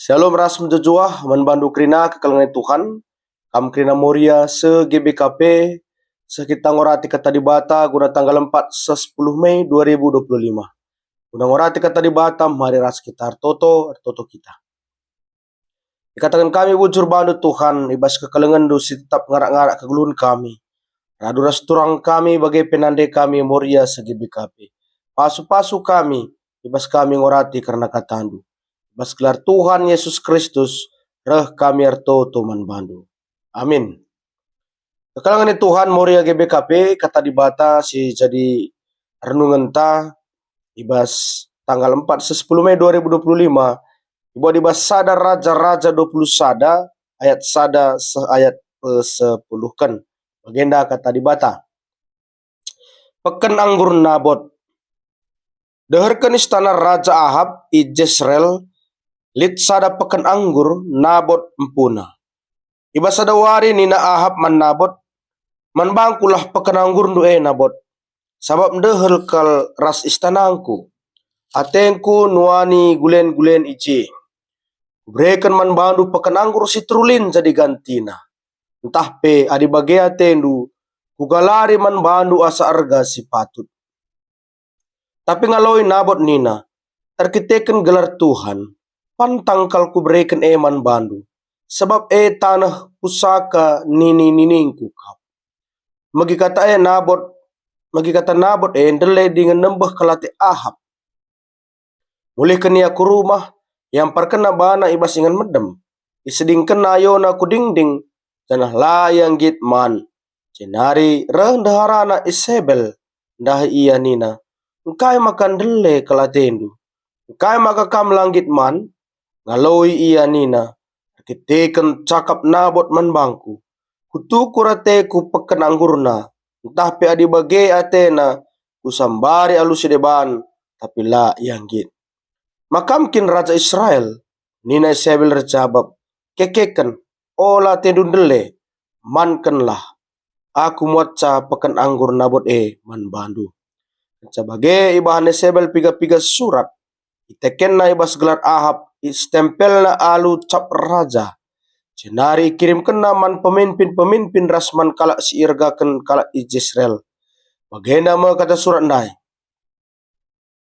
Shalom ras menjujuah manbandu krina kekalangan Tuhan kam krina Moria se GBKP sekitang orati kata dibata guna tanggal 4 10 Mei 2025. Guna orati kata dibata mari ras kita toto kita. Dikatakan kami wujur bandu Tuhan ibas kekalangan dosi tetap ngarak-ngarak kegulun kami. Radu ras turang kami bagai penande kami Moria se GBKP. Pasu-pasu kami ibas kami ngorati karena katandu. Bas gelar Tuhan Yesus Kristus, reh kami arto tuman bandu. Amin. Kekalangan Tuhan Moria GBKP kata dibata si jadi renungan ta ibas tanggal 4 10 Mei 2025 ibu dibas sada raja-raja 20 sada ayat sada ayat 10 kan. Agenda kata dibata. Peken anggur Nabot. Deherkan istana Raja Ahab i Jezreel lit sada peken anggur Nabot empuna. Iba sada wari nina Ahab man Nabot man bangkulah peken anggur ndu'e Nabot. Sabab ndehel kal ras istanangku. Atengku nuani gulen-gulen ije. Berikan man bandu peken anggur si trulin jadi gantina. Entah pe adi bagea tendu kugalari man bandu asa arga si patut. Tapi ngaloi Nabot nina terkiteken gelar Tuhan. Pantang kal ku berikan eman bandu. Sebab tanah pusaka nini-niningku kau. Magi kata Nabot ndele dengan nembah kelate Ahab. Mulih kenia ku rumah yang perkena bana ibas ingan medem. Iseding kena yona ku dingding. Janah layang git man. Jenari rendaharana Isabel. Dah iya nina. Engkai makan dele kelatendu. Engkai maka kam langgit man. Ngaloi iya nina, kiteken cakap Nabot man bangku. Kutu kurate ku peken anggurna, entah pe adi bage atena, kusambari alus deban, tapi la yanggit. Makamkin Raja Israel, nina Isabel rejabab, kekeken, ola tendundele, mankenlah. Aku muatca peken anggur Nabot man bandu. Sebagai ibahan Isabel piga-piga surat, iteken na ibas gelar Ahab, istempel na alu cap raja. Jenari kirim kena man pemimpin-pemimpin rasman kalak si irgaken kalak i Jezreel. Bagenda me kata surat ndai.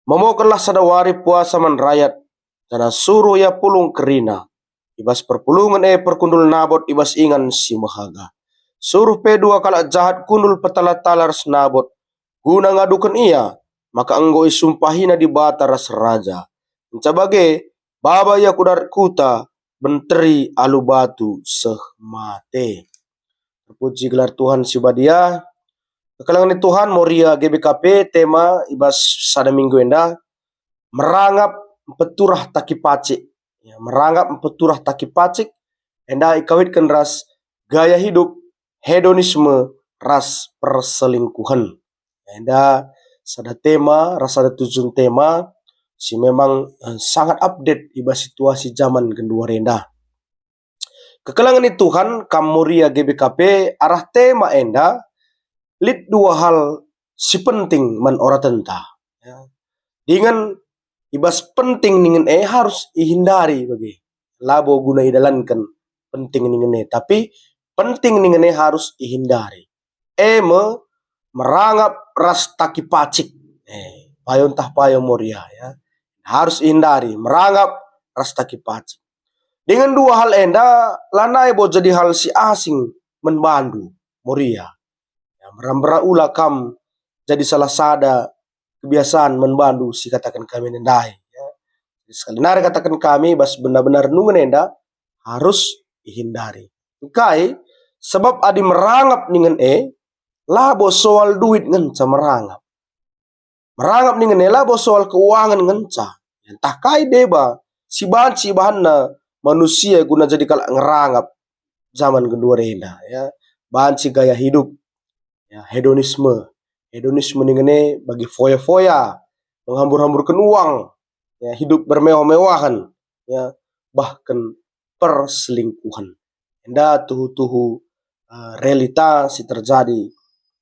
Memokanlah sadawari puasa man rakyat. Dana suruh ya pulung kerina. Ibas perpulungan perkundul Nabot ibas ingan si mahaga. Suruh pedua kalak jahat kundul petala-tala ras Nabot. Guna ngadukan ia. Maka enggo isumpahina di bata ras raja. Mencabage baba ya kudar kuta benteri alu batu seh mate. Terpuji gelar Tuhan sibadia. Kekalangan Tuhan Moria GBKP tema ibas sada minggu enda merangap peturah taki pacik. Ya, merangap peturah taki pacik enda ikawitkan ras gaya hidup hedonisme ras perselingkuhan. Enda sada tema rasa ada tujuan tema si memang sangat update iba situasi zaman kedua renda. Kekalangan Tuhan Moria GBKP arah tema enda lid dua hal si penting man ora tenta. Ya. Dengan ibas penting ningen harus dihindari bagi labo guna idalankan penting ningen tapi penting ningen harus dihindari. Merangap ras taki pacik. Payon tah payo Moria ya. Harus hindari merangap ras taki pacik. Dengan dua hal enda lanai bo jadi hal si asing menbandu Moria. Ya, merambra ula kam jadi salah sada kebiasaan menbandu si katakan kami nendai. Ya. Sekali nari katakan kami bas benar-benar nungan enda harus dihindari. Kai sebab adi merangap dengan labo soal duit ngenca merangap. Merangap dengan labo soal keuangan ngenca. Entah kai deba si bahan na manusia guna jadi kalak ngerangap zaman kedua renda ya. Bahan si gaya hidup ya, hedonisme dengan bagi foya-foya menghambur-hamburkan uang ya, hidup bermewah-mewahan ya, bahkan perselingkuhan. Enda tuhu-tuhu realita si terjadi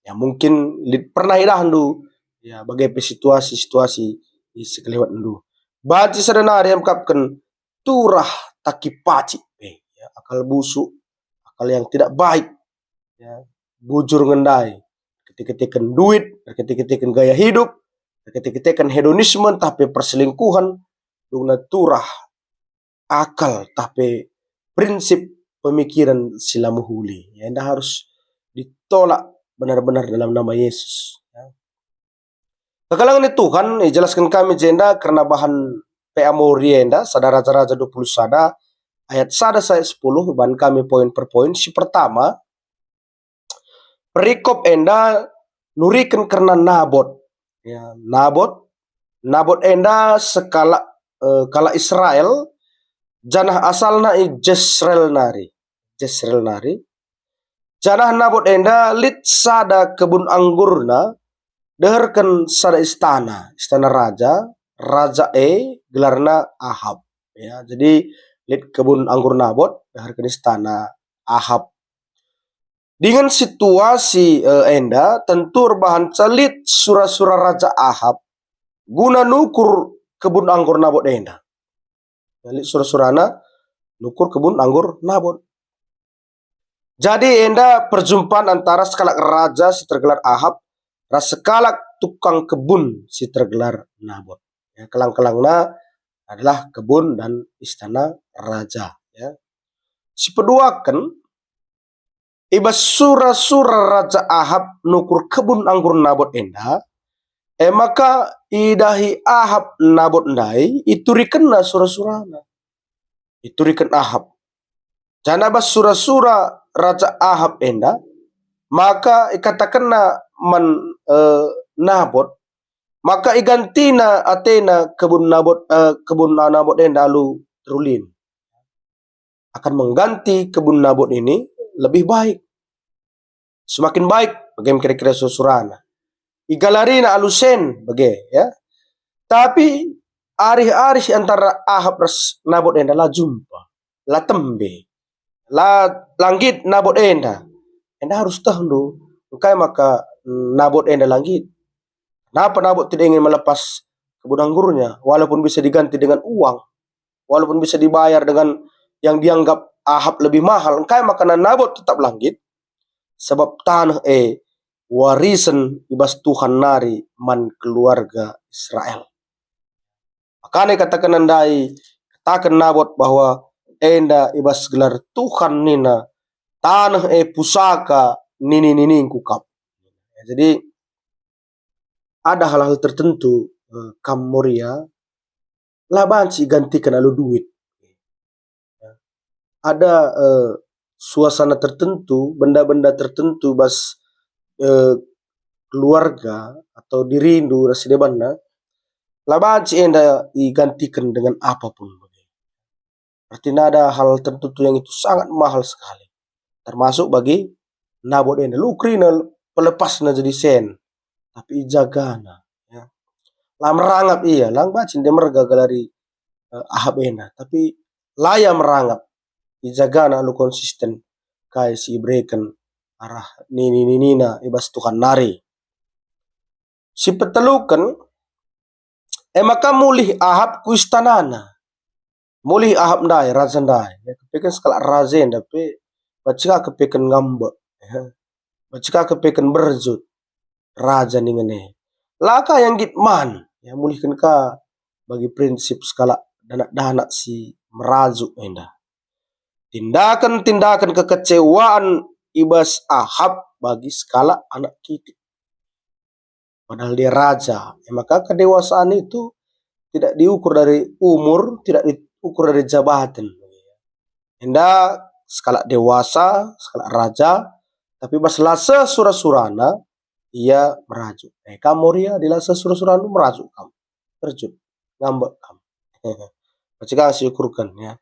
ya, mungkin pernah idahandu ya bagai situasi-situasi di sekelewat ndu. Baci sedenari yang kapken turah taki pacik ya, akal busuk, akal yang tidak baik ya, bujur ngendai, ketika duit, ketika gaya hidup, ketika hedonisme tapi perselingkuhan, dugna turah akal tapi prinsip pemikiran silamuhuli ya, anda harus ditolak benar-benar dalam nama Yesus ya. Kekalangan itu Tuhan jelaskan kami jenda karena bahan PA enda sada raja-raja 20 sada ayat sada saya 10 bahan kami poin per poin. Si pertama perikop enda nurikan karena Nabot ya, Nabot enda sekala kala Israel janah asalna Jezreel nari. Janah Nabot enda lit sada kebun anggurna deherkan sada istana raja gelarna Ahab ya. Jadi lit kebun anggur Nabot deherkan istana Ahab. Dengan situasi enda tentu rebahan celit surah-surah raja Ahab guna nukur kebun anggur Nabot enda. Lit surah-surahna nukur kebun anggur Nabot. Jadi enda perjumpaan antara sekalak raja si tergelar Ahab dan sekalak tukang kebun si tergelar Nabot. Ya, kelang-kelangna adalah kebun dan istana raja. Ya. Si peduakan ibas surah-surah raja Ahab nukur kebun anggur Nabot enda, maka idahi Ahab Nabot ndai itu rikena surah-surahna. Itu riken Ahab. Janabas surah-surah raja Ahab enda, maka ikatakanna Nabot, maka igantina atena kebun Nabot enda lalu terulin. Akan mengganti kebun Nabot ini lebih baik. Semakin baik bagaimana kira-kira surahna. Igalarina alusen bagai ya. Tapi arih-arih antara Ahab dan Nabot enda la jumpa, la tembe. La langgit Nabot enda harus tahu bukai maka Nabot enda langgit. Kenapa Nabot tidak ingin melepas kebun anggurnya walaupun bisa diganti dengan uang, walaupun bisa dibayar dengan yang dianggap Ahab lebih mahal, kai maka Nabot tetap langgit sebab tanah warisan ibas Tuhan nari man keluarga Israel. Makanya katakan andai katakan Nabot bahwa enda ibas gelar Tuhan nina tanah pusaka nini kukap. Jadi ada hal-hal tertentu kam Moria labanci gantikan alu duit. Ada suasana tertentu, benda-benda tertentu bas keluarga atau dirindu rasidebanna labanci enda digantikan dengan apapun. Artinya ada hal tertentu yang itu sangat mahal sekali. Termasuk bagi Nabot enda. Lukrina pelepasna jadi sen. Tapi jagana. Ya. Lah merangap iya. Lang bacin dia merga galari Ahab enda. Tapi laya merangap. Ijagana lu konsisten. Kai si ibreken arah nina ibas Tuhan nari. Si petelukan. Maka mulih Ahab ku istanana. Mulih Ahab ndai, raja ndai. Ya, kepekan skala raja tapi bacika kepekan ngambek. Ya. Bacika kepekan berjut. Raja ningene. Laka yang gitman. Ya, mulihkan ka bagi prinsip skala danak-danak si merajuk enda. Tindakan-tindakan kekecewaan ibas Ahab bagi skala anak kita. Padahal dia raja. Ya, maka kedewasaan itu tidak diukur dari umur, tidak diukur dari jabatan. Enda skala dewasa, skala raja, tapi bas lasa surah-surana ia merajuk. Kamu ria di lasa surah-surana merajuk kamu. Terjun, ngambek kamu. Macam syukurkan ya.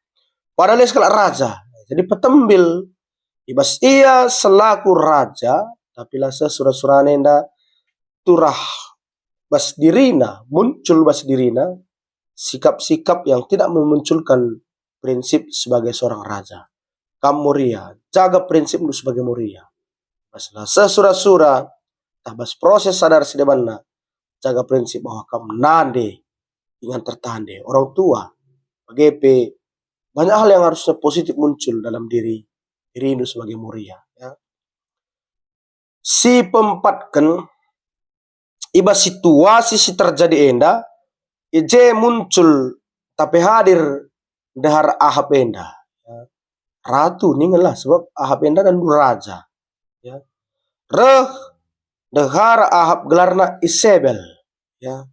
Padahal dia skala raja. Jadi petembil ibas ia selaku raja, tapi lasa surah-surana enda turah bas dirina, muncul bas dirina sikap-sikap yang tidak memunculkan prinsip sebagai seorang raja. Kamu muria, jaga prinsip lu sebagai muria. Baslah sesura-sura, tabas proses sadar sedebana, jaga prinsip bahwa kamu nade dengan tertande orang tua, bagepe banyak hal yang harusnya positif muncul dalam diri Rindu sebagai Moria. Ya. Si pempatkan iba situasi si terjadi enda, ije muncul tapi hadir dahar Ahab enda. Ya. Ratu nih lah sebab Ahab enda dan raja. Ya. Reh dahar Ahab gelarna Isabel. Ya.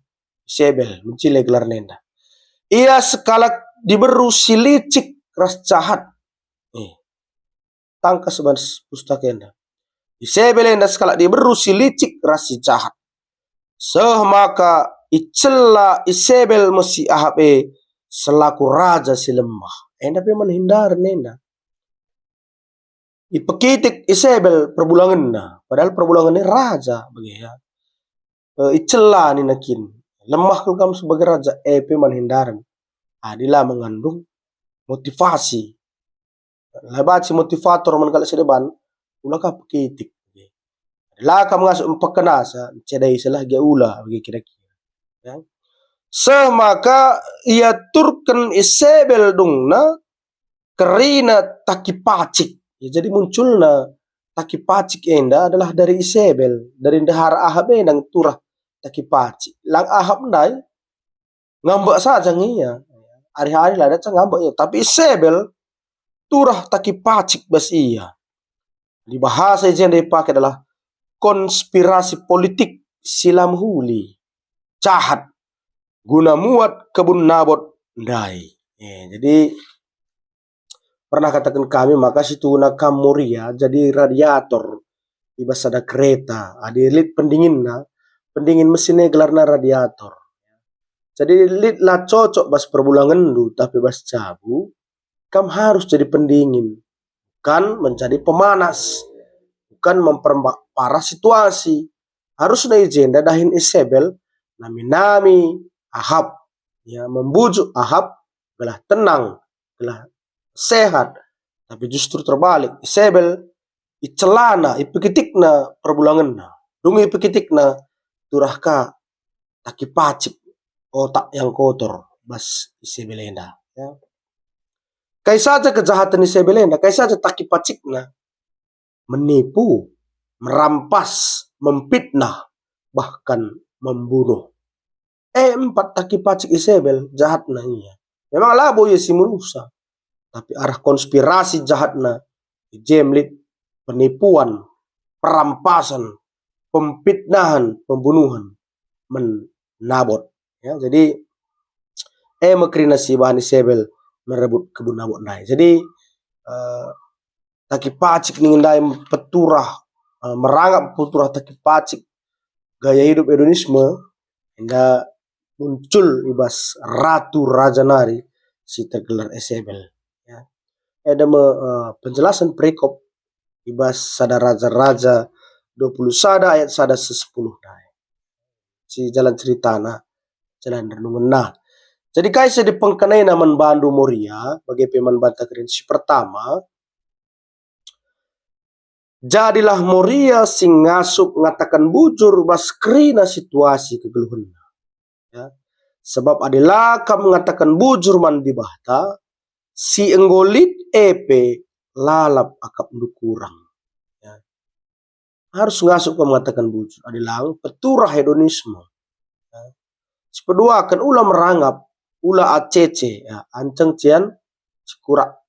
Isabel mencile gelar nenda. Ia sekala diberu si licik ras jahat. Tangkas sebagai pustaka enda. Isabel enda sekala diberu si licik ras si jahat. Maka icela Isabel mesti Ahab selaku raja si lemah. Enda pe menghindar nenda. Ipekitik Isabel perbulangan na. Padahal perbulangan ini raja bagi ya. Icela ni nakin. Lemah kalau kamu sebagai raja pe menghindar. Adilah mengandung motivasi. Lebat si motivator man kala sedeban. Ulah ka pekitik. Lah kamu ngasuk empekenasa. Cedai salah dia ulah bagi kira-kira. Ya. Maka ia turken Isabel dung na kerina taki pacik. Ya, jadi munculna taki pacik enda adalah dari Isabel, dari dahar Ahab yang turah taki pacik. Lang Ahab ndai ngambek saja ngiya. Hari-hari lah datang ngambek ya, tapi Isabel turah taki pacik bas iya. Di bahasa yang dipakai adalah konspirasi politik silam huli jahat guna muat kebun Nabot ndai. Jadi pernah katakan kami maka situ nakam Moria jadi radiator ibas ada kereta ada lit pendingin mesinnya gelarna radiator. Jadi lit lah cocok bas perbulangan du tapi bas cabu kam harus jadi pendingin kan menjadi pemanas bukan memperparah situasi. Harus ada agenda dahin Isabel nami Ahab ya membujuk Ahab gelah tenang gelah sehat, tapi justru terbalik. Isabel icelana ipekitikna perbulanganna dungi ipekitikna turahka taki pacik otak yang kotor bas Isabel enda ya. Kai saja kejahatan Isabel enda, kai saja taki pacikna menipu, merampas, memfitnah, bahkan membunuh. Empat taki pacik Isabel jahatna iya. Memang labo ya si merusak. Tapi arah konspirasi jahatna, jemlit, penipuan, perampasan, pemfitnahan, pembunuhan, menabot. Ya, jadi makrina si bahan Isabel merebut kebun Nabot naik. Jadi taki pacik ningindai peturah merangkap peturah taki pacik gaya hidup hedonisme hingga muncul ibas ratu raja nari si tergelar Isabel. Ya. Ada penjelasan perikop ibas sada raja-raja 20 sada ayat sada 10 si jalan ceritana jalan renungan nah. Jadi kaisa dipengkenai naman bandu Moria bagi peman banta keren si pertama jadilah Moria sing ngasup ngatakan bujur bas kerina situasi kegeluhan. Ya. Sebab adalah kamu mengatakan bujur man di bahta si enggolit lalap akap kurang. Ya. Harus ngasup kamu mengatakan bujur adalah peturah hedonisme. Ya. Sepedua akan ulah merangap ulah ACC ya anceng cian sikurak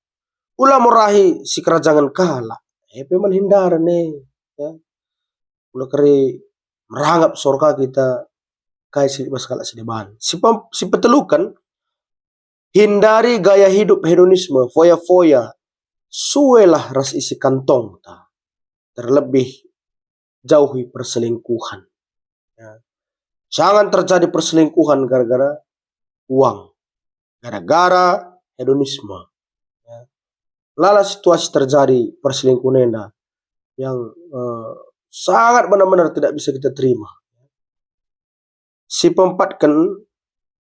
ulah merahi si kerajangan kalah menghindar nih ya ulah keri merangap surga kita kai si masalah sedeban si petelukan hindari gaya hidup hedonisme foya-foya suwelah ras isi kantong ta terlebih jauhi perselingkuhan ya. Jangan terjadi perselingkuhan gara-gara uang, gara-gara hedonisme. Ya. Lala situasi terjadi perselingkuhan yang sangat benar-benar tidak bisa kita terima. Si pempatkan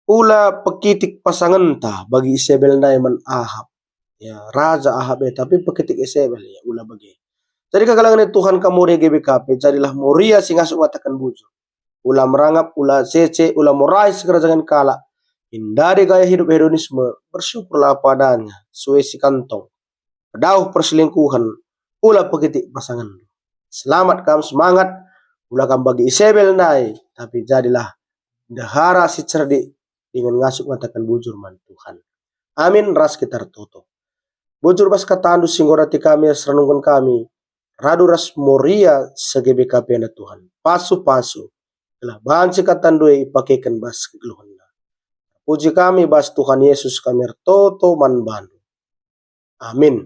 ula pekitik pasangan ta bagi Isabel Naiman Ahab. Ya, Raja Ahab tapi pekitik Isabel ya ula bagi. Jadi kekalangan Tuhan kamu GBKP jadilah Moria sing asuk katakan bujur. Ula merangap, ula cece, ula morai sekerajaan kala. Hindari gaya hidup hedonisme, bersyukurlah apa adanya, suesi kantong, pedauh perselingkuhan, ulah pegitik pasangan. Selamat kam semangat, ulah kam bagi Isabel nai, tapi jadilah dahara si cerdik dengan ngasuk mengatakan bujur man Tuhan. Amin, ras kita tertutup. Bujur bas katandu singgorati kami, serenungkan kami, radu ras moria segebekape na Tuhan. Pasu-pasu, telah banci katandui ipakaikan bas kegeluhan. Puji kami bas Tuhan Yesus kami toto man bandu. Amin.